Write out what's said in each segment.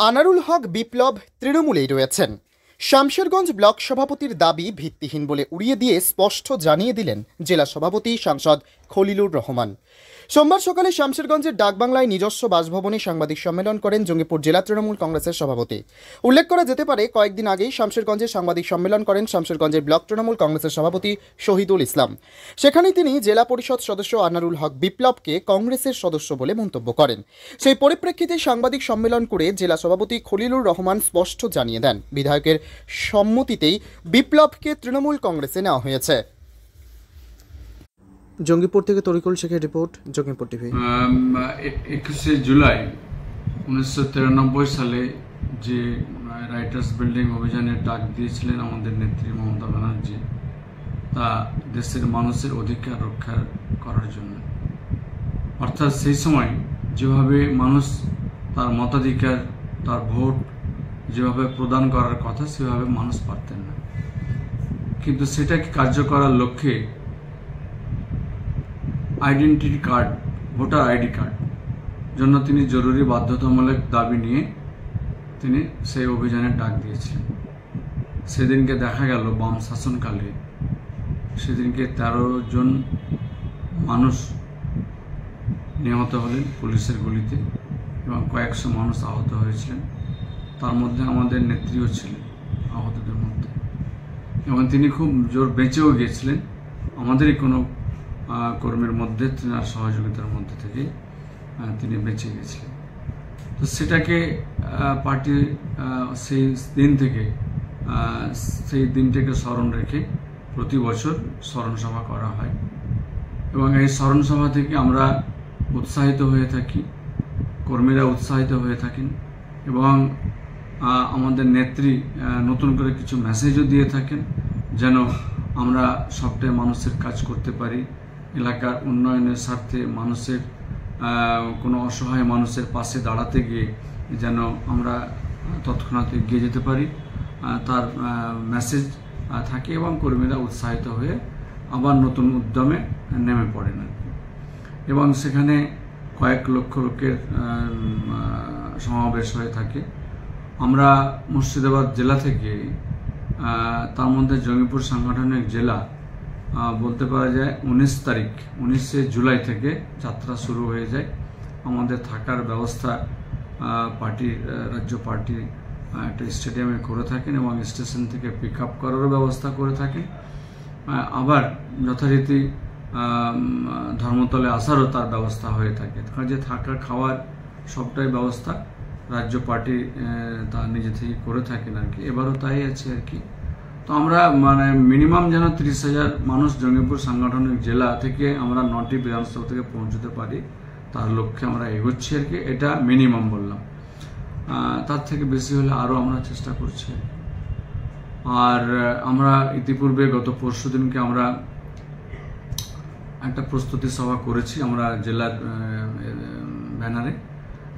আনারুল হক বিপ্লব তৃণমূলেই রয়েছেন। শামশেরগঞ্জ ব্লক সভাপতির দাবি ভিত্তিহীন বলে উড়িয়ে দিয়ে স্পষ্ট জানিয়ে দিলেন জেলা সভাপতি সাংসদ খলিলুর রহমান। সোমবার সকালে শামশেরগঞ্জের ডাকবাংলায় নিজস্ব বাসভবনে সাংবাদিক সম্মেলন করেন জঙ্গিপুর জেলা তৃণমূল কংগ্রেসের সভাপতি। উল্লেখ করা যেতে পারে, কয়েকদিন আগেই শামশেরগঞ্জে সাংবাদিক সম্মেলন করেন শামশেরগঞ্জের ব্লক তৃণমূল কংগ্রেসের সভাপতি শহীদুল ইসলাম। সেখানেই তিনি জেলা পরিষদ সদস্য আনারুল হক বিপ্লবকে কংগ্রেসের সদস্য বলে মন্তব্য করেন। সেই পরিপ্রেক্ষিতে সাংবাদিক সম্মেলন করে জেলা সভাপতি খলিলুর রহমান স্পষ্ট জানিয়ে দেন, বিধায়কের সম্মতিতেই বিপ্লবকে তৃণমূল কংগ্রেসে নেওয়া হয়েছে। জঙ্গিপুর থেকে তরিকুল শেখের রিপোর্ট, জঙ্গিপুর টিভি। 21শে জুলাই 1993 সালে যে রাইটার্স বিল্ডিং অভিযানের ডাক দিয়েছিলেন আমাদের নেত্রী মমতা ব্যানার্জি, তা দেশের মানুষের অধিকার রক্ষা করার জন্য। অর্থাৎ সেই সময় যেভাবে মানুষ তার মতাধিকার, তার ভোট যেভাবে প্রদান করার কথা, সেভাবে মানুষ পারতেন না। কিন্তু সেটাকে কার্য করার লক্ষ্যে identity card, voter ID card জন্য তিনি জরুরি বাধ্যতামূলক দাবি নিয়ে তিনি সেই অভিযানের ডাক দিয়েছিলেন। সেদিনকে দেখা গেল বাম শাসনকালে সেদিনকে 13 জন মানুষ নিহত হলেন পুলিশের গুলিতে এবং কয়েকশো মানুষ আহত হয়েছিলেন। তার মধ্যে আমাদের নেত্রীও ছিলেন আহতদের মধ্যে, এবং তিনি খুব জোর বেঁচেও গিয়েছিলেন। আমাদেরই কোনো কর্মীর মধ্যে তার সহযোগিতার মধ্যে থেকে তিনি বেঁচে গেছিলেন। তো সেটাকে পার্টি সেই দিনটাকে স্মরণ রেখে প্রতি বছর স্মরণ সভা করা হয়, এবং এই স্মরণ সভা থেকে আমরা উৎসাহিত হয়ে থাকি, কর্মীরা উৎসাহিত হয়ে থাকেন, এবং আমাদের নেত্রী নতুন করে কিছু মেসেজও দিয়ে থাকেন যেন আমরা সবটাই মানুষের কাজ করতে পারি, এলাকার উন্নয়নের স্বার্থে মানুষের কোনো অসহায় মানুষের পাশে দাঁড়াতে গিয়ে যেন আমরা তৎক্ষণাৎ এগিয়ে যেতে পারি, তার মেসেজ থাকে, এবং কর্মীরা উৎসাহিত হয়ে আবার নতুন উদ্যমে নেমে পড়েন। এবং সেখানে কয়েক লক্ষ লোকের সমাবেশ হয়ে থাকে। আমরা মুর্শিদাবাদ জেলা থেকে, তার মধ্যে জঙ্গিপুর সাংগঠনিক জেলা বলতে পারা যায় 19শে জুলাই থেকে যাত্রা শুরু হয়ে যায়। আমাদের থাকার ব্যবস্থা রাজ্য পার্টি একটা স্টেডিয়ামে করে থাকেন, এবং স্টেশন থেকে পিক আপ করারও ব্যবস্থা করে থাকেন। আবার যথারীতি ধর্মতলে আসারও তার ব্যবস্থা হয়ে থাকে। কাজে থাকা খাওয়ার সবটাই ব্যবস্থা রাজ্য পার্টি তা নিজে থেকে করে থাকেন আর কি। এবারও তাই আছে আর কি। তো আমরা মিনিমাম যেন 30,000 মানুষ জঙ্গিপুর সাংগঠনিক জেলা থেকে আমরা 9টি বিধানসভা থেকে পৌঁছতে পারি, তার লক্ষ্যে আমরা এগোচ্ছি আর কি। এটা মিনিমাম বললাম, তার থেকে বেশি হলে আরও আমরা চেষ্টা করছি। আর আমরা ইতিপূর্বে গত পরশুদিনকে আমরা একটা প্রস্তুতি সভা করেছি আমরা জেলার ব্যানারে,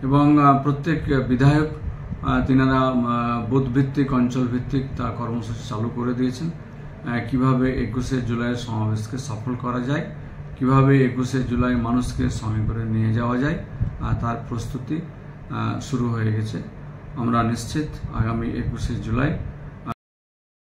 এবং প্রত্যেক বিধায়ক তিনারা বুথ ভিত্তিক, অঞ্চল ভিত্তিক তা কর্মসূচি চালু করে দিয়েছেন। কিভাবে 21শে জুলাইয়ের সমাবেশকে সফল করা যায়, কিভাবে 21শে জুলাই মানুষকে সঙ্গে করে নিয়ে যাওয়া যায়, তার প্রস্তুতি শুরু হয়ে গেছে। আমরা নিশ্চিত আগামী 21শে জুলাই